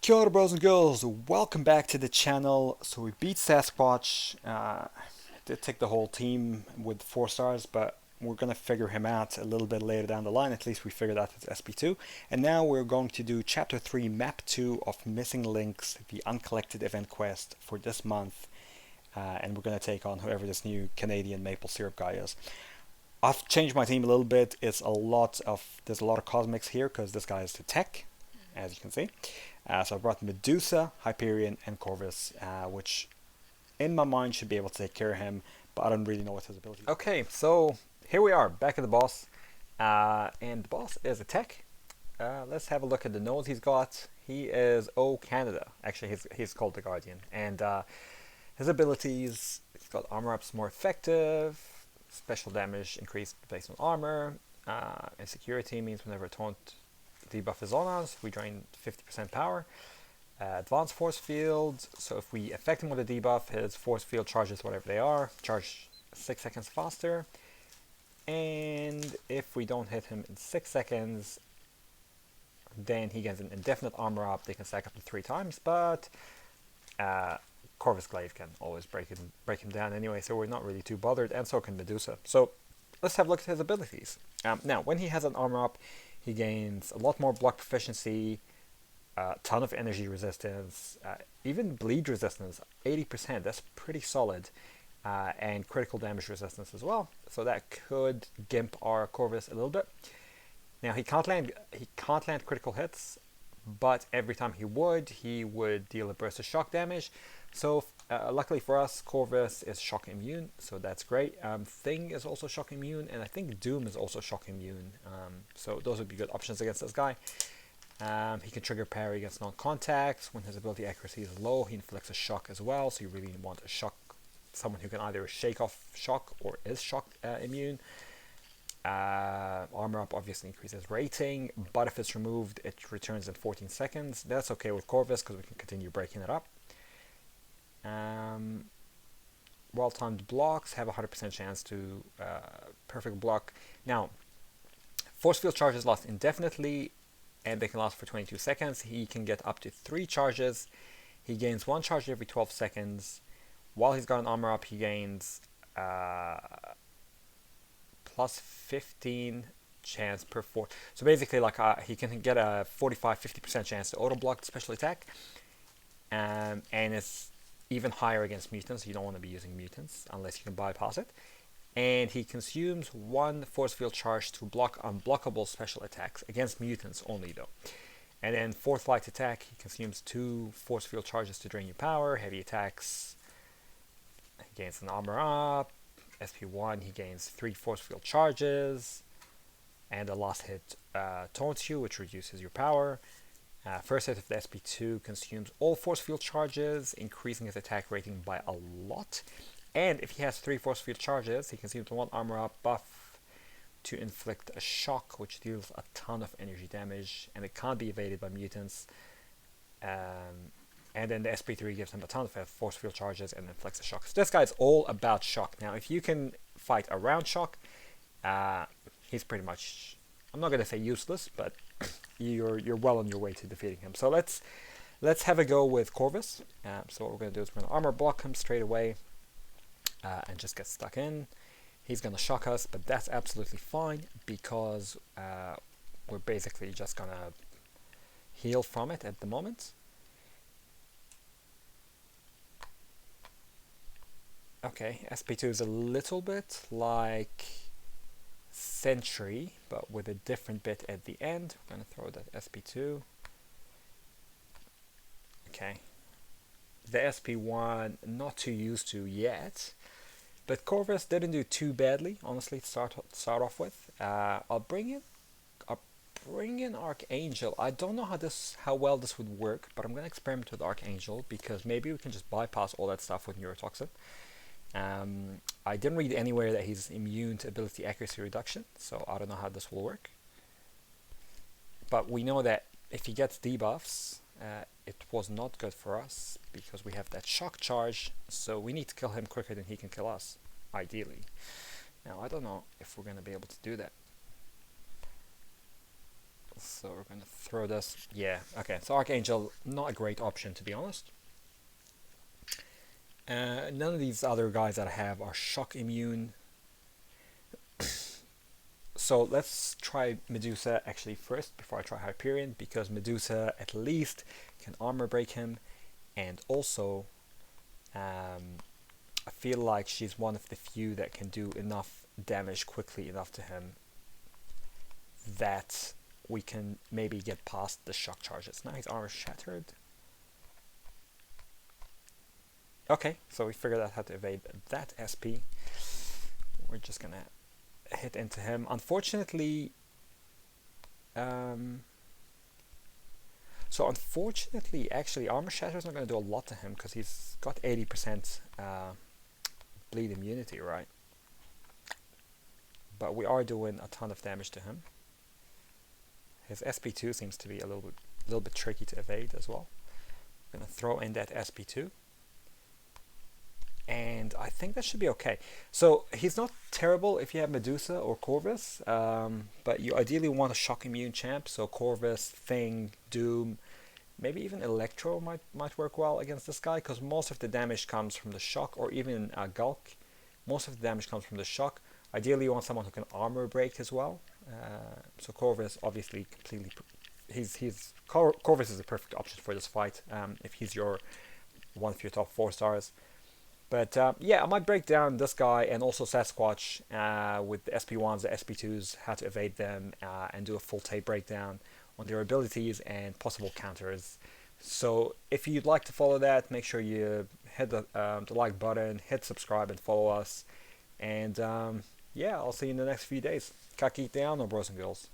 Kia ora, bros and girls, welcome back to the channel. So we beat Sasquatch, did take the whole team with 4 stars, but we're going to figure him out a little bit later down the line. At least we figured out it's SP2. And now we're going to do Chapter 3, Map 2 of Missing Links, the Uncollected event quest for this month. And we're going to take on whoever this new Canadian maple syrup guy is. I've changed my team a little bit. There's a lot of cosmics here because this guy is to tech, as you can see. So I brought Medusa, Hyperion, and Corvus, which in my mind should be able to take care of him, but I don't really know what his ability is. Okay, so here we are, back at the boss. And the boss is a tech. Let's have a look at the nodes he's got. He is Canada. Actually, he's called the Guardian. And his abilities, he's got armor ups more effective, special damage increased based on armor, and security means whenever a taunt debuff is on us, we drain 50% power. Advanced force field, so if we affect him with a debuff, his force field charges whatever they are, charge 6 seconds faster. And if we don't hit him in 6 seconds, then he gets an indefinite armor up. They can stack up to 3 times, but Corvus Glaive can always break him down anyway, so we're not really too bothered, and so can Medusa. So let's have a look at his abilities. Now, when he has an armor up, he gains a lot more block proficiency, a ton of energy resistance, even bleed resistance, 80%, that's pretty solid, and critical damage resistance as well, so that could gimp our Corvus a little bit. Now he can't land critical hits, but every time he would deal a burst of shock damage. So luckily for us, Corvus is shock immune, so that's great. Thing is also shock immune, and I think Doom is also shock immune. So those would be good options against this guy. He can trigger parry against non-contacts. When his ability accuracy is low, he inflicts a shock as well, so you really want a shock, someone who can either shake off shock or is shock immune. Armor up obviously increases rating, but if it's removed, it returns in 14 seconds. That's okay with Corvus because we can continue breaking it up. Well-timed blocks have a 100% chance to perfect block. Now, force field charges last indefinitely, and they can last for 22 seconds. He can get up to 3 charges. He gains 1 charge every 12 seconds. While he's got an armor up, he gains plus 15 chance per 4. So basically, like he can get a 45-50% chance to auto block the special attack, and it's even higher against mutants. You don't want to be using mutants unless you can bypass it. And he consumes 1 force field charge to block unblockable special attacks against mutants only, though. And then 4th light attack, he consumes 2 force field charges to drain your power. Heavy attacks, he gains an armor up. SP1, he gains 3 force field charges, and the last hit taunts you, which reduces your power. First hit of the SP2 consumes all force field charges, increasing his attack rating by a lot. And if he has 3 force field charges, he consumes 1 armor up buff to inflict a shock, which deals a ton of energy damage, and it can't be evaded by mutants. And then the SP3 gives him a ton of force field charges and inflicts a shock. So this guy's all about shock. Now, if you can fight around shock, he's pretty much, I'm not going to say useless, but you're well on your way to defeating him. So let's have a go with Corvus. So what we're going to do is we're going to armor block him straight away and just get stuck in. He's going to shock us, but that's absolutely fine because we're basically just going to heal from it at the moment. Okay, SP2 is a little bit like Sentry, but with a different bit at the end. We're going to throw that SP2. Okay. The SP1, not too used to yet, but Corvus didn't do too badly, honestly, to start off with. I'll bring in Archangel. I don't know how well this would work, but I'm going to experiment with Archangel because maybe we can just bypass all that stuff with Neurotoxin. I didn't read anywhere that he's immune to ability accuracy reduction, so I don't know how this will work. But we know that if he gets debuffs, it was not good for us because we have that shock charge, so we need to kill him quicker than he can kill us, ideally. Now, I don't know if we're going to be able to do that. So we're gonna throw this. Yeah, okay. So Archangel, not a great option to be honest. None of these other guys that I have are shock immune. So let's try Medusa actually first before I try Hyperion, because Medusa at least can armor break him, and also I feel like she's one of the few that can do enough damage quickly enough to him that we can maybe get past the shock charges. Now his armor shattered. Okay, so we figured out how to evade that SP. We're just gonna hit into him. Unfortunately, actually, armor shatter is not going to do a lot to him because he's got 80% bleed immunity, right? But we are doing a ton of damage to him. His SP2 seems to be a little bit tricky to evade as well. I'm going to throw in that SP2. And I think that should be okay. So he's not terrible if you have Medusa or Corvus, but you ideally want a shock immune champ. So Corvus, Thing, Doom, maybe even Electro might work well against this guy, because most of the damage comes from the shock, or even Gulk. Most of the damage comes from the shock. Ideally you want someone who can armor break as well. So Corvus obviously completely... Corvus is a perfect option for this fight if he's one of your top 4 stars. But yeah, I might break down this guy and also Sasquatch with the SP1s, the SP2s, how to evade them, and do a full tape breakdown on their abilities and possible counters. So if you'd like to follow that, make sure you hit the like button, hit subscribe and follow us. And yeah, I'll see you in the next few days. Kaki down, or bros and girls.